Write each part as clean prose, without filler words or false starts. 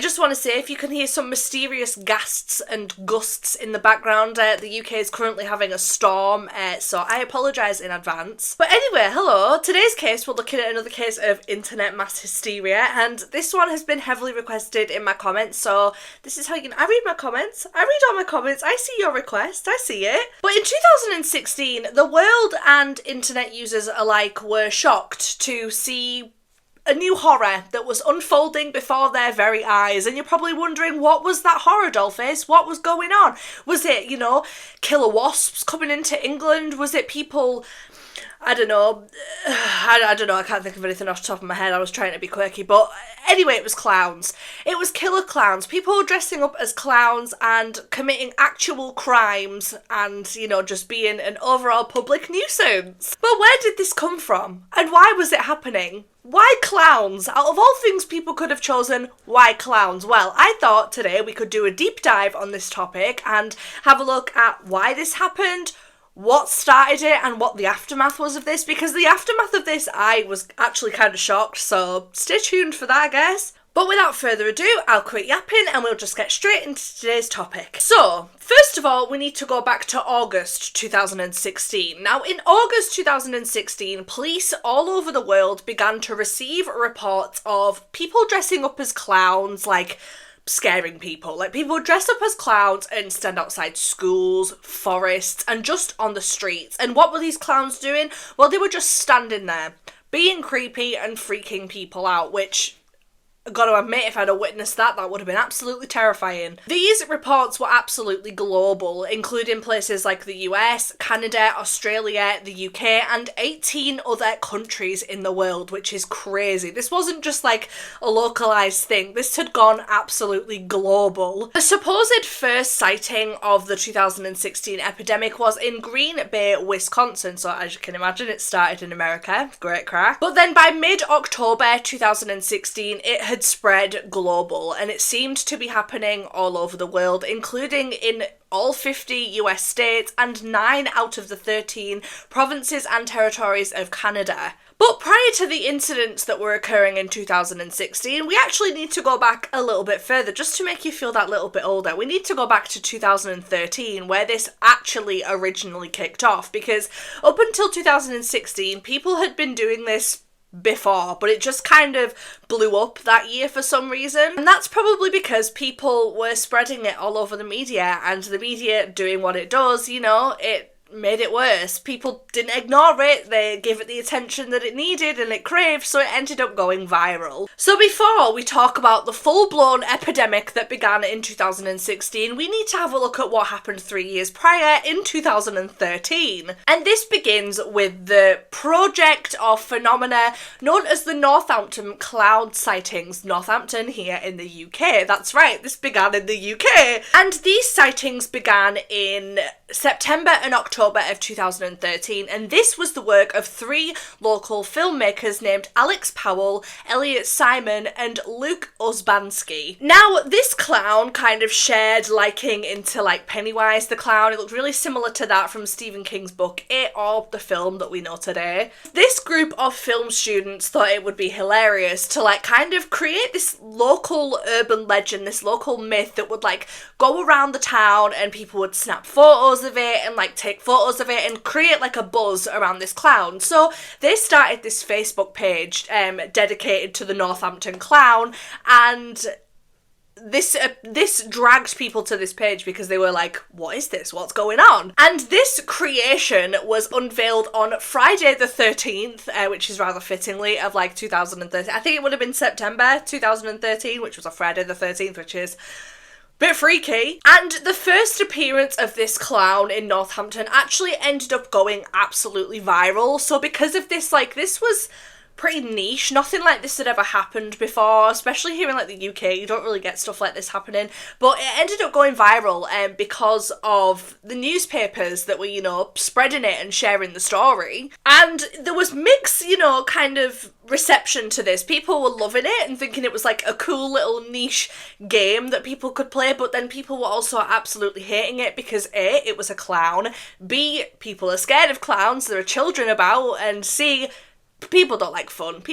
just want to say, if you can hear some mysterious gasps and gusts in the background, the UK is currently having a storm, so I apologise in advance. But anyway, hello. Today's case, we're looking at another case of internet mass hysteria, and this one has been heavily requested in my comments, so this is how you can... I read my comments. I read all my comments. I see your request. I see it. But in 2016, the world and internet users alike were shocked to see a new horror that was unfolding before their very eyes. And you're probably wondering, what was that horror, Dollface? What was going on? Was it, killer wasps coming into England? Was it people... I don't know, I can't think of anything off the top of my head. I was trying to be quirky, but anyway, it was clowns. It was killer clowns. People dressing up as clowns and committing actual crimes and, just being an overall public nuisance. But where did this come from? And why was it happening? Why clowns? Out of all things people could have chosen, why clowns? Well, I thought today we could do a deep dive on this topic and have a look at why this happened, what started it, and what the aftermath was of this, because the aftermath of this, I was actually kind of shocked, so stay tuned for that, I guess. But without further ado, I'll quit yapping and we'll just get straight into today's topic. So, first of all, we need to go back to August 2016. Now, in August 2016, police all over the world began to receive reports of people dressing up as clowns, scaring people. People would dress up as clowns and stand outside schools, forests, and just on the streets. And what were these clowns doing? Well, they were just standing there, being creepy and freaking people out, which... gotta admit, if I'd have witnessed that would have been absolutely terrifying. These reports were absolutely global, including places like the US, Canada, Australia, the UK, and 18 other countries in the world, which is crazy. This wasn't just a localised thing. This had gone absolutely global. The supposed first sighting of the 2016 epidemic was in Green Bay, Wisconsin, so as you can imagine, it started in America. Great crack. But then by mid-October 2016, it had spread global, and it seemed to be happening all over the world, including in all 50 US states and 9 out of the 13 provinces and territories of Canada. But prior to the incidents that were occurring in 2016, we actually need to go back a little bit further, just to make you feel that little bit older. We need to go back to 2013, where this actually originally kicked off, because up until 2016, people had been doing this before, but it just kind of blew up that year for some reason. And that's probably because people were spreading it all over the media, and the media doing what it does, it made it worse. People didn't ignore it, they gave it the attention that it needed and it craved, so it ended up going viral. So before we talk about the full-blown epidemic that began in 2016, we need to have a look at what happened 3 years prior in 2013. And this begins with the project or phenomena known as the Northampton cloud sightings. Northampton here in the UK. That's right, this began in the UK. And these sightings began in September and October of 2013, and this was the work of 3 local filmmakers named Alex Powell, Elliot Simon, and Luke Uzbanski. Now, this clown kind of shared liking into Pennywise the Clown. It looked really similar to that from Stephen King's book It, or the film that we know today. This group of film students thought it would be hilarious to kind of create this local urban legend, this local myth that would go around the town and people would snap photos of it and take photos of it and create a buzz around this clown. So they started this Facebook page dedicated to the Northampton clown, and this dragged people to this page because they were like, what is this? What's going on? And this creation was unveiled on Friday the 13th, which is rather fittingly of 2013. I think it would have been September 2013, which was a Friday the 13th, which is bit freaky. And the first appearance of this clown in Northampton actually ended up going absolutely viral. So because of this, this was pretty niche. Nothing like this had ever happened before, especially here in the UK. You don't really get stuff like this happening. But it ended up going viral because of the newspapers that were, spreading it and sharing the story. And there was mixed, kind of reception to this. People were loving it and thinking it was a cool little niche game that people could play, but then people were also absolutely hating it because A, it was a clown, B, people are scared of clowns, there are children about, and C, People don't like fun.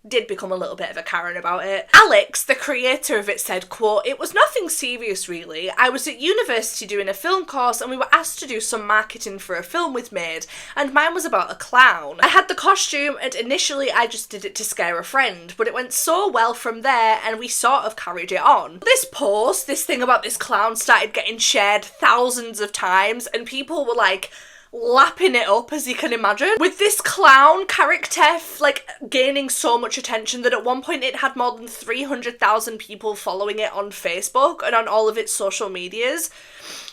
Did become a little bit of a Karen about it. Alex, the creator of it, said, quote, "It was nothing serious really. I was at university doing a film course and we were asked to do some marketing for a film we'd made, and mine was about a clown. I had the costume and initially I just did it to scare a friend, but it went so well from there and we sort of carried it on." This thing about this clown started getting shared thousands of times and people were like lapping it up, as you can imagine, with this clown character like gaining so much attention that at one point it had more than 300,000 people following it on Facebook and on all of its social medias.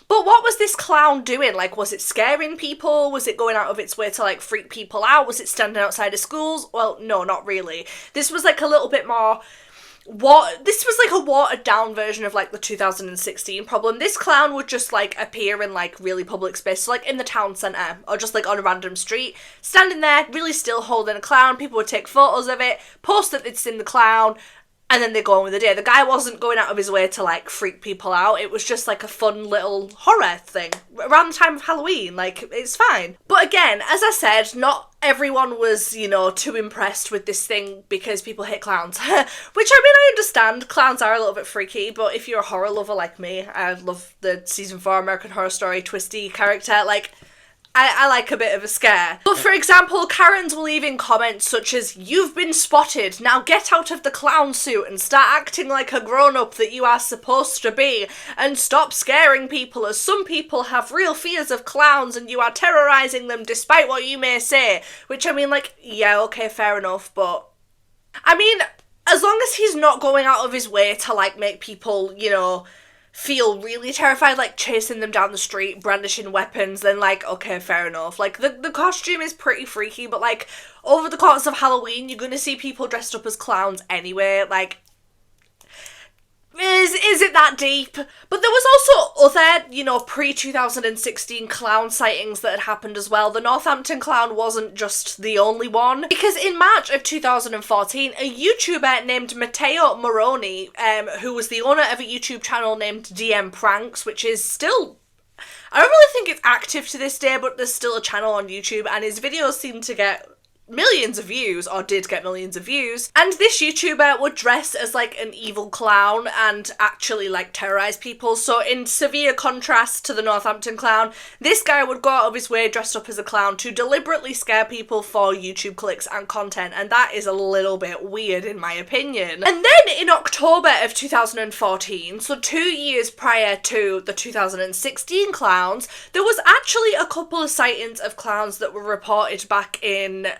But what was this clown doing? Like, was it scaring people? Was it going out of its way to like freak people out? Was it standing outside of schools? Well, no, not really. This was like a little bit more this was like a watered down version of like the 2016 problem. This clown would just like appear in like really public spaces, like in the town centre or just like on a random street, standing there really still holding a clown. People would take photos of it, post that they'd seen the clown, and then they go on with the day. The guy wasn't going out of his way to like freak people out. It was just like a fun little horror thing around the time of Halloween. Like, it's fine. But again, as I said, not everyone was, you know, too impressed with this thing because people hate clowns. Which, I mean, I understand. Clowns are a little bit freaky, but if you're a horror lover like me, I love the season 4 American Horror Story twisty character, like, I like a bit of a scare. But for example, Karens will leave in comments such as, "You've been spotted, now get out of the clown suit and start acting like a grown-up that you are supposed to be, and stop scaring people, as some people have real fears of clowns and you are terrorising them despite what you may say." Which, I mean, like, yeah, okay, fair enough, but I mean, as long as he's not going out of his way to like make people, you know, feel really terrified, like chasing them down the street, brandishing weapons, then like, okay, fair enough. Like, the costume is pretty freaky, but like, over the course of Halloween, you're gonna see people dressed up as clowns anyway, like, is it that deep? But there was also other, you know, pre-2016 clown sightings that had happened as well. The Northampton clown wasn't just the only one, because in March of 2014, a YouTuber named Matteo Moroni, who was the owner of a YouTube channel named DM Pranks, which is still, I don't really think it's active to this day, but there's still a channel on YouTube, and his videos seem to get millions of views, or did get millions of views, and this YouTuber would dress as like an evil clown and actually like terrorise people. So in severe contrast to the Northampton clown, this guy would go out of his way dressed up as a clown to deliberately scare people for YouTube clicks and content, and that is a little bit weird in my opinion. And then in October of 2014, so 2 years prior to the 2016 clowns, there was actually a couple of sightings of clowns that were reported back in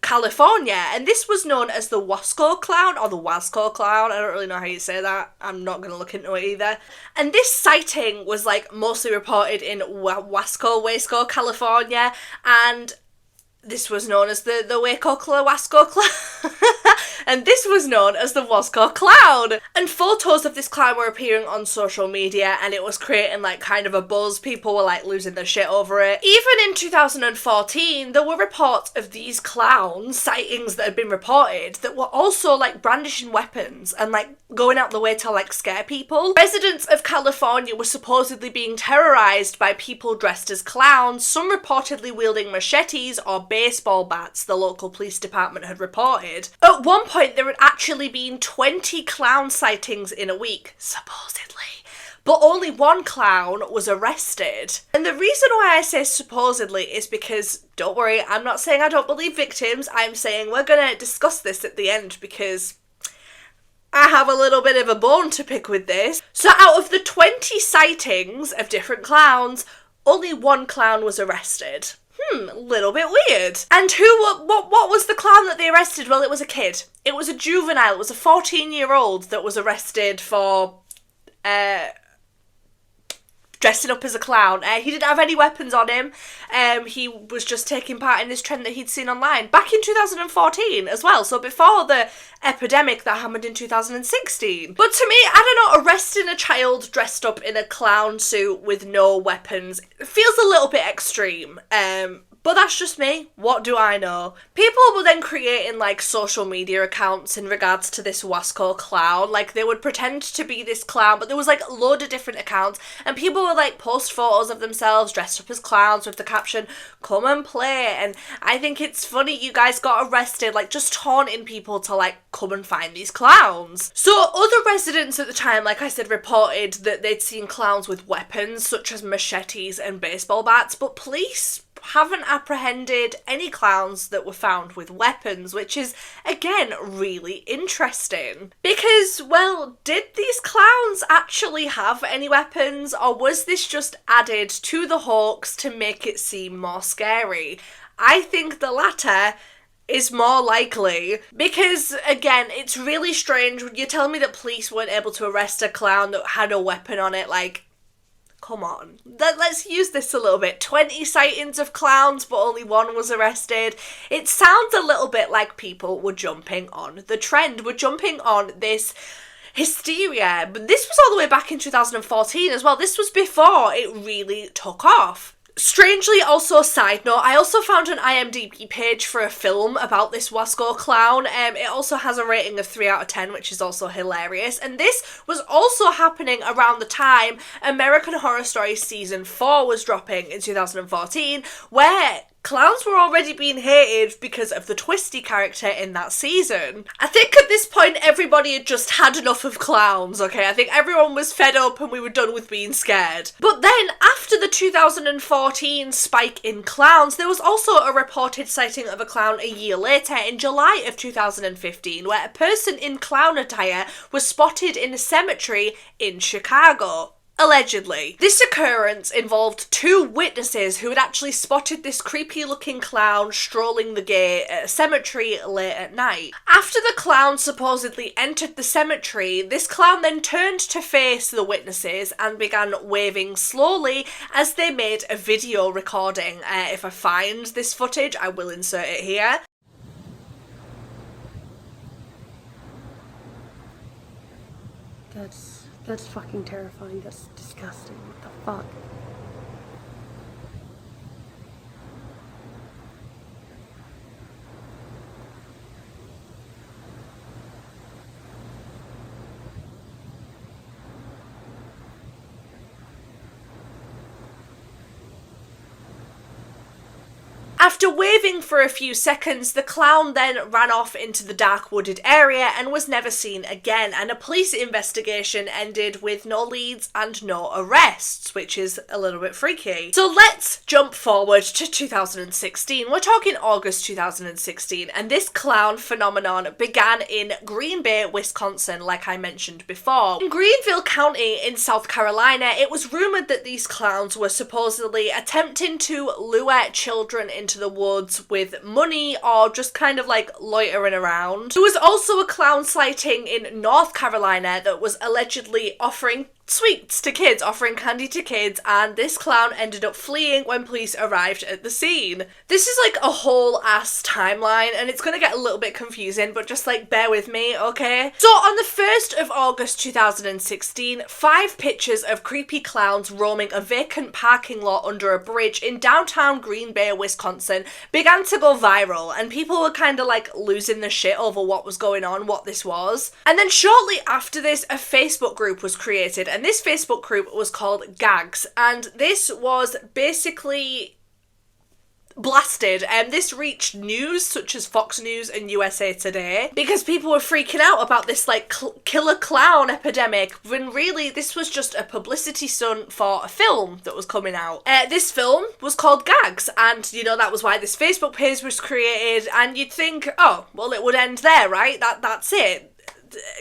California, and this was known as the Wasco clown, or the Wasco clown. I don't really know how you say that. I'm not going to look into it either. And this sighting was like mostly reported in Wasco, California, and this was known as the Wasco clown. And this was known as the Wasco clown. And photos of this clown were appearing on social media, and it was creating like kind of a buzz. People were like losing their shit over it. Even in 2014, there were reports of these clown sightings that had been reported that were also like brandishing weapons and like going out the way to like scare people. Residents of California were supposedly being terrorised by people dressed as clowns, some reportedly wielding machetes or baseball bats, the local police department had reported. At one point, there had actually been 20 clown sightings in a week, supposedly, but only one clown was arrested. And the reason why I say supposedly is because, don't worry, I'm not saying I don't believe victims, I'm saying we're gonna discuss this at the end because I have a little bit of a bone to pick with this. So out of the 20 sightings of different clowns, only one clown was arrested. A little bit weird. And what was the clown that they arrested? Well, it was a kid. It was a juvenile. It was a 14-year-old that was arrested for dressing up as a clown. He didn't have any weapons on him. He was just taking part in this trend that he'd seen online back in 2014 as well, so before the epidemic that happened in 2016. But to me, I don't know, arresting a child dressed up in a clown suit with no weapons feels a little bit extreme. But that's just me. What do I know? People were then creating like social media accounts in regards to this Wasco clown. Like they would pretend to be this clown, but there was like a load of different accounts, and people would like post photos of themselves dressed up as clowns with the caption, "Come and play." And I think it's funny you guys got arrested, like just taunting people to like come and find these clowns. So other residents at the time, like I said, reported that they'd seen clowns with weapons such as machetes and baseball bats, but police haven't apprehended any clowns that were found with weapons, which is, again, really interesting. Because, well, did these clowns actually have any weapons, or was this just added to the hoax to make it seem more scary? I think the latter is more likely, because again, it's really strange. You're telling me that police weren't able to arrest a clown that had a weapon on it, like, come on. Let's use this a little bit. 20 sightings of clowns, but only one was arrested. It sounds a little bit like people were jumping on the trend. We're jumping on this hysteria. But this was all the way back in 2014 as well. This was before it really took off. Strangely, also, side note, I also found an IMDb page for a film about this Wasco clown. It also has a rating of 3 out of 10, which is also hilarious. And this was also happening around the time American Horror Story Season 4 was dropping in 2014, where clowns were already being hated because of the Twisty character in that season. I think at this point everybody had just had enough of clowns, okay? I think everyone was fed up and we were done with being scared. But then, after the 2014 spike in clowns, there was also a reported sighting of a clown a year later in July of 2015, where a person in clown attire was spotted in a cemetery in Chicago. Allegedly. This occurrence involved 2 witnesses who had actually spotted this creepy looking clown strolling the gate at a cemetery late at night. After the clown supposedly entered the cemetery, this clown then turned to face the witnesses and began waving slowly as they made a video recording. If I find this footage, I will insert it here. That's fucking terrifying. That's disgusting. What the fuck? After waving for a few seconds, the clown then ran off into the dark wooded area and was never seen again, and a police investigation ended with no leads and no arrests, which is a little bit freaky. So let's jump forward to 2016. We're talking August 2016, and this clown phenomenon began in Green Bay, Wisconsin, like I mentioned before. In Greenville County in South Carolina, it was rumoured that these clowns were supposedly attempting to lure children into the woods with money or just kind of like loitering around. There was also a clown sighting in North Carolina that was allegedly offering sweets to kids, offering candy to kids, and this clown ended up fleeing when police arrived at the scene. This is like a whole ass timeline, and it's gonna get a little bit confusing, but just like bear with me, okay? So on the 1st of August 2016, 5 pictures of creepy clowns roaming a vacant parking lot under a bridge in downtown Green Bay, Wisconsin began to go viral, and people were kind of like losing their shit over what was going on, what this was. And then shortly after this, a Facebook group was created, and this Facebook group was called Gags, and this was basically blasted, and this reached news such as Fox News and USA Today because people were freaking out about this like killer clown epidemic, when really this was just a publicity stunt for a film that was coming out. This film was called Gags, and you know, that was why this Facebook page was created, and you'd think, oh well, it would end there, right? That's it,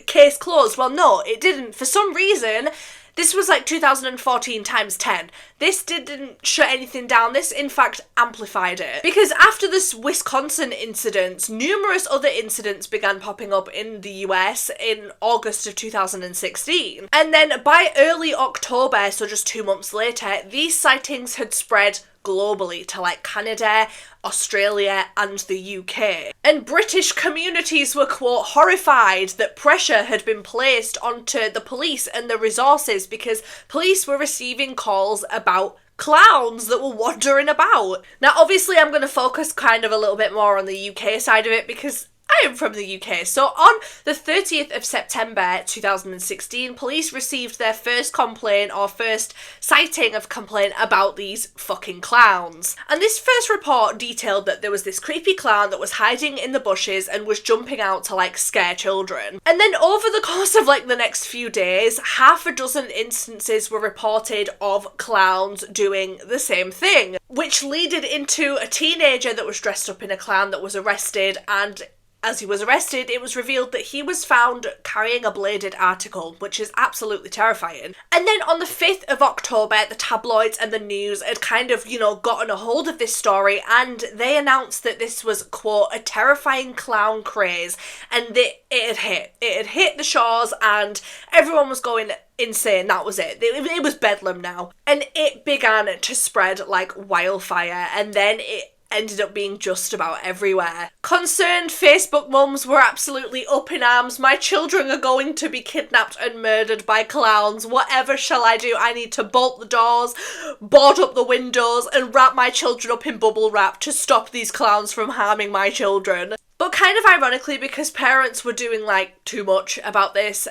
case closed. Well, no, it didn't. For some reason, this was like 2014 times 10. This didn't shut anything down. This, in fact, amplified it. Because after this Wisconsin incident, numerous other incidents began popping up in the US in August of 2016. And then by early October, so just 2 months later, these sightings had spread globally to like Canada, Australia and the UK. And British communities were, quote, horrified that pressure had been placed onto the police and the resources because police were receiving calls about clowns that were wandering about. Now, obviously, I'm going to focus kind of a little bit more on the UK side of it because I am from the UK. So on the 30th of September 2016, police received their first complaint or first sighting of complaint about these fucking clowns. And this first report detailed that there was this creepy clown that was hiding in the bushes and was jumping out to like scare children. And then over the course of like the next few days, half a dozen instances were reported of clowns doing the same thing, which leaded into a teenager that was dressed up in a clown that was arrested, and as he was arrested, it was revealed that he was found carrying a bladed article, which is absolutely terrifying. And then on the 5th of October, the tabloids and the news had kind of, gotten a hold of this story, and they announced that this was, quote, a terrifying clown craze, and it had hit. It had hit the shores, and everyone was going insane. That was it. It was bedlam now. And it began to spread like wildfire, and then it ended up being just about everywhere. Concerned Facebook mums were absolutely up in arms. My children are going to be kidnapped and murdered by clowns. Whatever shall I do? I need to bolt the doors, board up the windows, and wrap my children up in bubble wrap to stop these clowns from harming my children. But kind of ironically, because parents were doing like too much about this,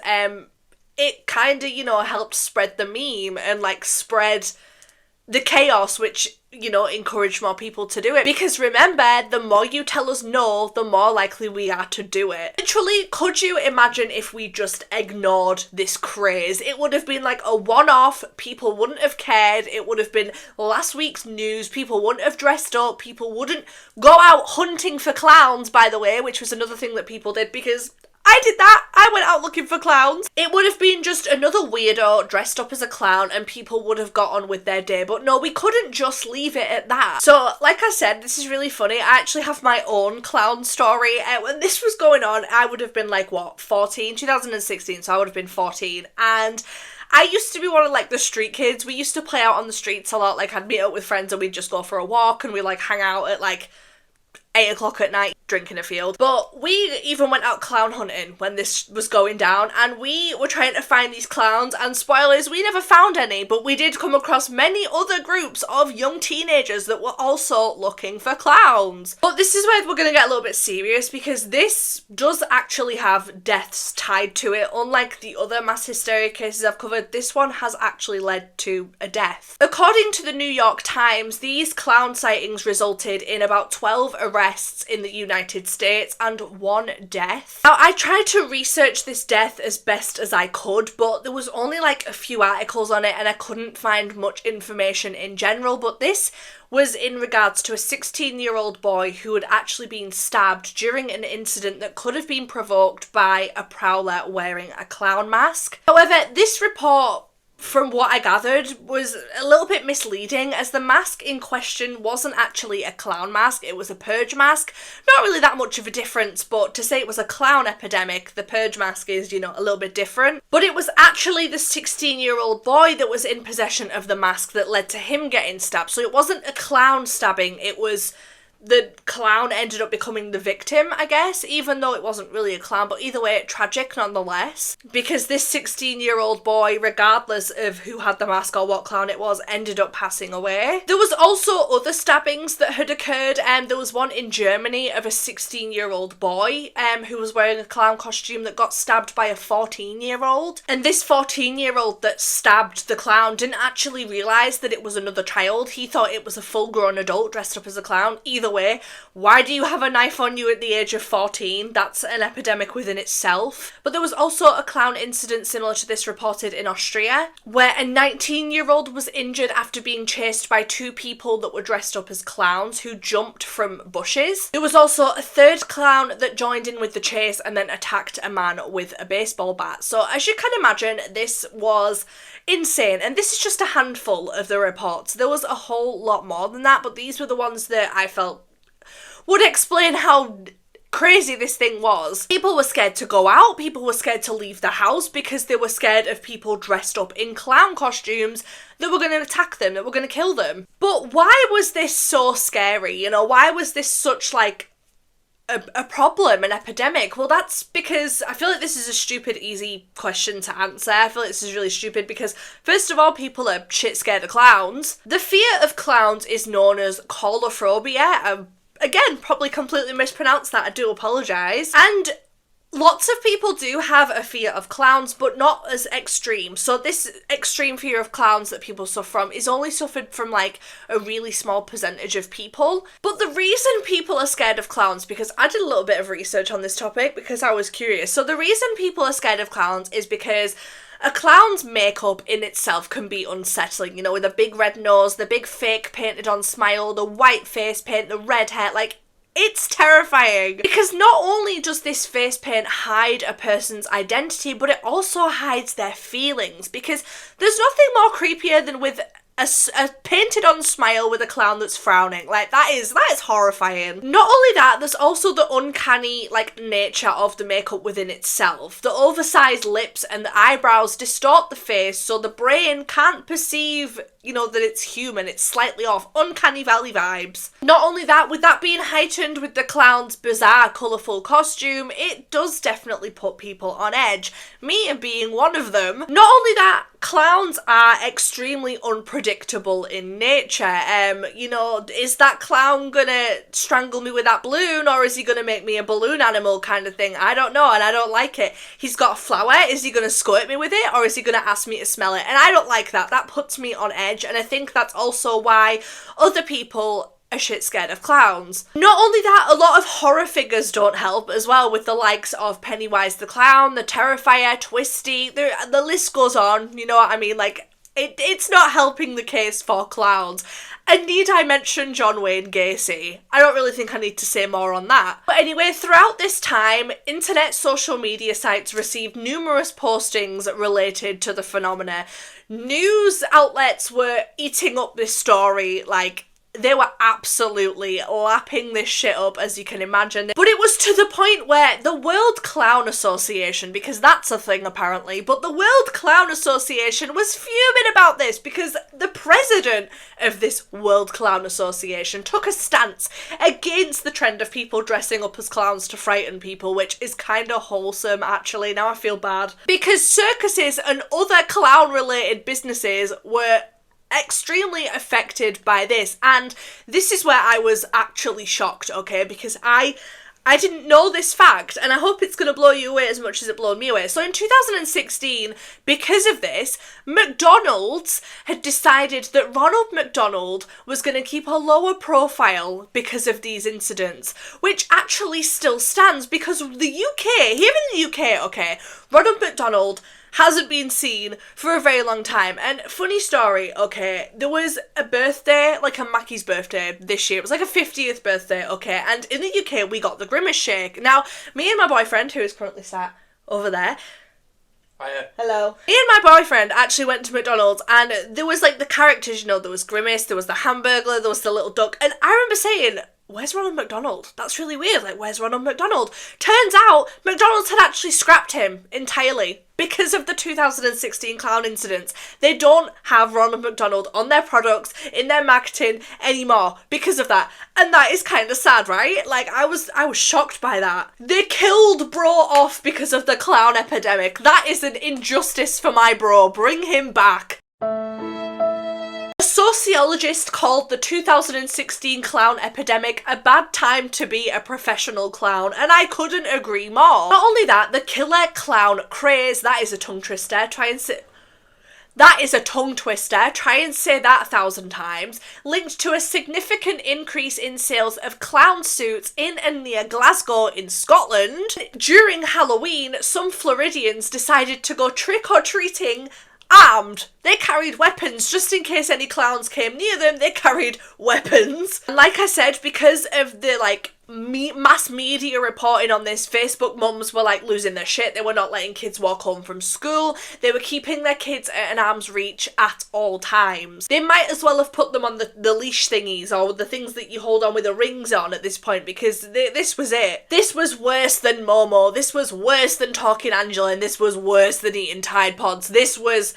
it kind of, helped spread the meme and like spread the chaos, which, encouraged more people to do it. Because remember, the more you tell us no, the more likely we are to do it. Literally, could you imagine if we just ignored this craze? It would have been like a one-off, people wouldn't have cared, it would have been last week's news, people wouldn't have dressed up, people wouldn't go out hunting for clowns, by the way, which was another thing that people did, because I did that. I went out looking for clowns. It would have been just another weirdo dressed up as a clown and people would have got on with their day. But no, we couldn't just leave it at that. So, like I said, this is really funny. I actually have my own clown story. When this was going on, I would have been like, 14? 2016, so I would have been 14. And I used to be one of like the street kids. We used to play out on the streets a lot. Like I'd meet up with friends and we'd just go for a walk and we'd like hang out at like 8 o'clock at night drinking a field. But we even went out clown hunting when this was going down, and we were trying to find these clowns, and spoilers, we never found any, but we did come across many other groups of young teenagers that were also looking for clowns. But this is where we're going to get a little bit serious, because this does actually have deaths tied to it. Unlike the other mass hysteria cases I've covered, this one has actually led to a death. According to the New York Times, these clown sightings resulted in about 12 arrests in the United States and 1 death. Now, I tried to research this death as best as I could, but there was only like a few articles on it and I couldn't find much information in general, but this was in regards to a 16-year-old boy who had actually been stabbed during an incident that could have been provoked by a prowler wearing a clown mask. However, this report, from what I gathered, was a little bit misleading, as the mask in question wasn't actually a clown mask, it was a purge mask. Not really that much of a difference, but to say it was a clown epidemic, the purge mask is, a little bit different. But it was actually the 16-year-old boy that was in possession of the mask that led to him getting stabbed. So it wasn't a clown stabbing, it was the clown ended up becoming the victim, I guess, even though it wasn't really a clown, but either way, tragic nonetheless, because this 16-year-old boy, regardless of who had the mask or what clown it was, ended up passing away. There was also other stabbings that had occurred, and there was one in Germany of a 16-year-old boy who was wearing a clown costume that got stabbed by a 14-year-old, and this 14-year-old that stabbed the clown didn't actually realise that it was another child. He thought it was a full-grown adult dressed up as a clown. Either way, why do you have a knife on you at the age of 14? That's an epidemic within itself. But there was also a clown incident similar to this reported in Austria, where a 19-year-old was injured after being chased by 2 people that were dressed up as clowns who jumped from bushes. There was also a 3rd clown that joined in with the chase and then attacked a man with a baseball bat. So as you can imagine, this was insane, and this is just a handful of the reports. There was a whole lot more than that, but these were the ones that I felt would explain how crazy this thing was. People were scared to go out, people were scared to leave the house because they were scared of people dressed up in clown costumes that were going to attack them, that were going to kill them. But why was this so scary? Why was this such like a problem, an epidemic? Well, that's because I feel like this is a stupid, easy question to answer. I feel like this is really stupid because, first of all, people are shit scared of clowns. The fear of clowns is known as coulrophobia. Again, probably completely mispronounced that. I do apologise. And lots of people do have a fear of clowns, but not as extreme. So this extreme fear of clowns that people suffer from is only suffered from like a really small percentage of people. But the reason people are scared of clowns, because I did a little bit of research on this topic because I was curious. So the reason people are scared of clowns is because a clown's makeup in itself can be unsettling, you know, with a big red nose, the big fake painted on smile, the white face paint, the red hair, like, it's terrifying. Because not only does this face paint hide a person's identity, but it also hides their feelings. Because there's nothing more creepier than with a painted on smile with a clown that's frowning. Like, that is horrifying. Not only that, there's also the uncanny, like, nature of the makeup within itself. The oversized lips and the eyebrows distort the face so the brain can't perceive, you know, that it's human. It's slightly off. Uncanny valley vibes. Not only that, with that being heightened with the clown's bizarre, colourful costume, it does definitely put people on edge. Me being one of them. Not only that, clowns are extremely unpredictable in nature. You know, is that clown gonna strangle me with that balloon, or is he gonna make me a balloon animal kind of thing? I don't know, and I don't like it. He's got a flower, is he gonna squirt me with it, or is he gonna ask me to smell it? And I don't like that. That puts me on edge, and I think that's also why other people are shit scared of clowns. Not only that, a lot of horror figures don't help as well, with the likes of Pennywise the Clown, the Terrifier, Twisty, the list goes on, you know what I mean? Like, it's not helping the case for clowns. And need I mention John Wayne Gacy? I don't really think I need to say more on that. But anyway, throughout this time, internet social media sites received numerous postings related to the phenomena. News outlets were eating up this story, like, they were absolutely lapping this shit up, as you can imagine. But it was to the point where the World Clown Association, because that's a thing apparently, but the World Clown Association was fuming about this because the president of this World Clown Association took a stance against the trend of people dressing up as clowns to frighten people, which is kind of wholesome actually. Now I feel bad. Because circuses and other clown-related businesses were extremely affected by this, and this is where I was actually shocked, okay, because I didn't know this fact, and I hope it's going to blow you away as much as it blew me away. So in 2016, because of this, McDonald's had decided that Ronald McDonald was going to keep a lower profile because of these incidents, which actually still stands because the UK, here in the UK, okay, Ronald McDonald hasn't been seen for a very long time. And funny story, okay, there was a birthday, like a Mackie's birthday this year. It was like a 50th birthday, okay, and in the UK we got the Grimace Shake. Now, me and my boyfriend, who is currently sat over there, hiya. Hello. Me and my boyfriend actually went to McDonald's, and there was like the characters, you know, there was Grimace, there was the Hamburglar, there was the little duck, and I remember saying, where's Ronald McDonald? That's really weird, like, where's Ronald McDonald? Turns out, McDonald's had actually scrapped him entirely because of the 2016 clown incidents. They don't have Ronald McDonald on their products, in their marketing anymore because of that. And that is kind of sad, right? Like, I was shocked by that. They killed bro off because of the clown epidemic. That is an injustice for my bro. Bring him back. A sociologist called the 2016 clown epidemic a bad time to be a professional clown, and I couldn't agree more. Not only that, the killer clown craze, that is a tongue twister, try and say that 1,000 times, linked to a significant increase in sales of clown suits in and near Glasgow in Scotland. During Halloween, some Floridians decided to go trick-or-treating armed. They carried weapons just in case any clowns came near them. They carried weapons. And like I said, because of the mass media reporting on this, Facebook mums were like losing their shit. They were not letting kids walk home from school. They were keeping their kids at an arm's reach at all times. They might as well have put them on the leash thingies, or the things that you hold on with the rings on at this point, because this was it. This was worse than Momo. This was worse than Talking Angela, and this was worse than eating Tide Pods. This was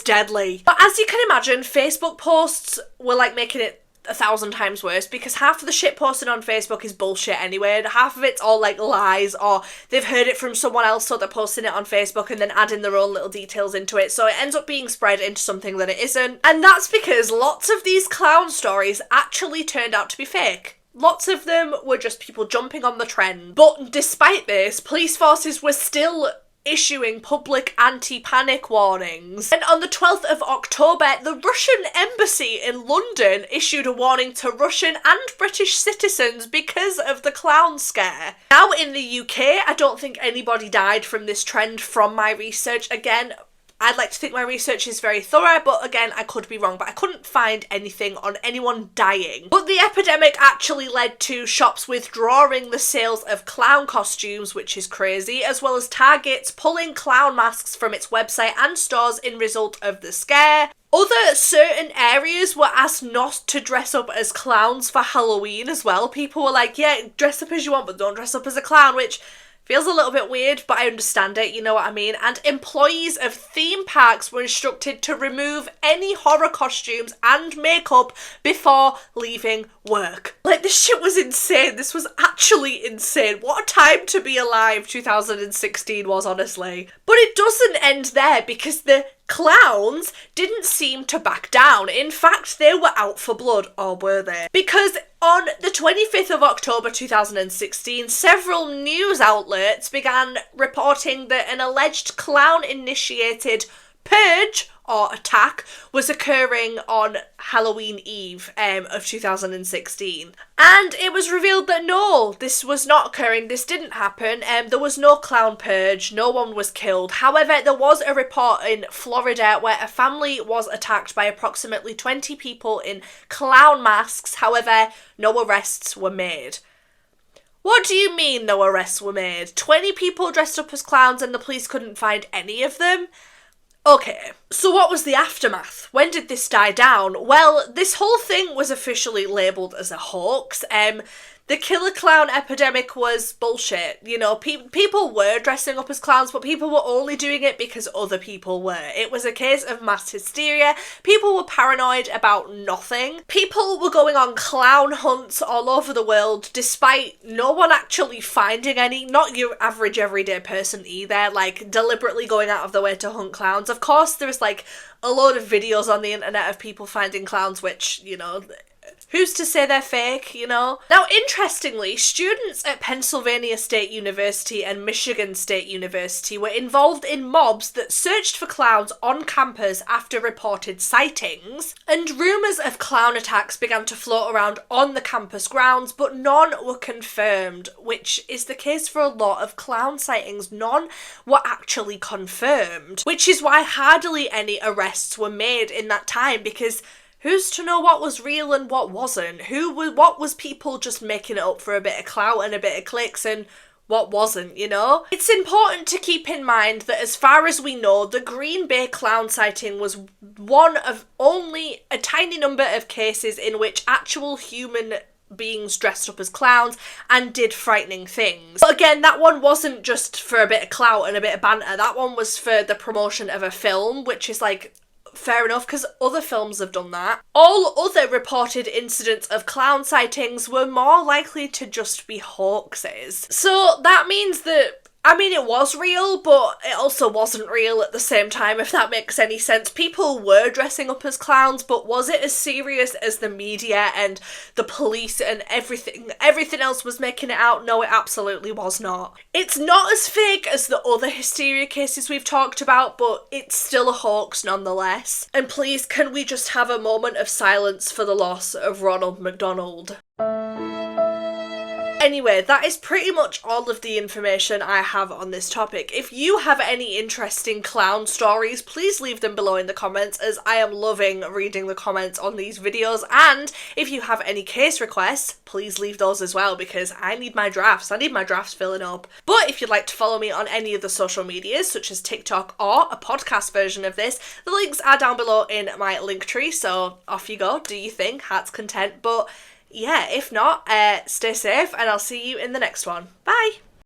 deadly. But as you can imagine, Facebook posts were like making it 1,000 times worse, because half of the shit posted on Facebook is bullshit anyway, and half of it's all like lies, or they've heard it from someone else so they're posting it on Facebook and then adding their own little details into it, so it ends up being spread into something that it isn't. And that's because lots of these clown stories actually turned out to be fake. Lots of them were just people jumping on the trend. But despite this, police forces were still issuing public anti-panic warnings. And on the 12th of October, the Russian embassy in London issued a warning to Russian and British citizens because of the clown scare. Now in the UK, I don't think anybody died from this trend from my research. Again, I'd like to think my research is very thorough, but again, I could be wrong, but I couldn't find anything on anyone dying. But the epidemic actually led to shops withdrawing the sales of clown costumes, which is crazy, as well as Target's pulling clown masks from its website and stores in result of the scare. Other certain areas were asked not to dress up as clowns for Halloween as well. People were like, yeah, dress up as you want, but don't dress up as a clown, which feels a little bit weird, but I understand it, you know what I mean? And employees of theme parks were instructed to remove any horror costumes and makeup before leaving work. Like, this shit was insane. This was actually insane. What a time to be alive 2016 was, honestly. But it doesn't end there, because the clowns didn't seem to back down. In fact, they were out for blood, or were they? Because on the 25th of October 2016, several news outlets began reporting that an alleged clown-initiated purge or attack was occurring on Halloween Eve of 2016. And it was revealed that no, this was not occurring, this didn't happen, there was no clown purge, no one was killed. However, there was a report in Florida where a family was attacked by approximately 20 people in clown masks. However, no arrests were made. What do you mean no arrests were made? 20 people dressed up as clowns and the police couldn't find any of them? Okay, so what was the aftermath? When did this die down? Well, this whole thing was officially labelled as a hoax. The killer clown epidemic was bullshit. You know, people were dressing up as clowns, but people were only doing it because other people were. It was a case of mass hysteria. People were paranoid about nothing. People were going on clown hunts all over the world, despite no one actually finding any. Not your average everyday person either, like deliberately going out of their way to hunt clowns. Of course, there's like a load of videos on the internet of people finding clowns, which, you know, who's to say they're fake, you know? Now, interestingly, students at Pennsylvania State University and Michigan State University were involved in mobs that searched for clowns on campus after reported sightings, and rumours of clown attacks began to float around on the campus grounds, but none were confirmed, which is the case for a lot of clown sightings. None were actually confirmed, which is why hardly any arrests were made in that time, because who's to know what was real and what wasn't? What was people just making it up for a bit of clout and a bit of clicks, and what wasn't, you know? It's important to keep in mind that as far as we know, the Green Bay clown sighting was one of only a tiny number of cases in which actual human beings dressed up as clowns and did frightening things. But again, that one wasn't just for a bit of clout and a bit of banter. That one was for the promotion of a film, which is like, fair enough, because other films have done that. All other reported incidents of clown sightings were more likely to just be hoaxes. So that means that, I mean, it was real, but it also wasn't real at the same time, if that makes any sense. People were dressing up as clowns, but was it as serious as the media and the police and everything else was making it out? No, it absolutely was not. It's not as fake as the other hysteria cases we've talked about, but it's still a hoax nonetheless. And please, can we just have a moment of silence for the loss of Ronald McDonald? Anyway, that is pretty much all of the information I have on this topic. If you have any interesting clown stories, please leave them below in the comments, as I am loving reading the comments on these videos. And if you have any case requests, please leave those as well, because I need my drafts. I need my drafts filling up. But if you'd like to follow me on any of the social medias, such as TikTok or a podcast version of this, the links are down below in my link tree. So off you go, do your thing, heart's content. But yeah, if not, stay safe, and I'll see you in the next one. Bye!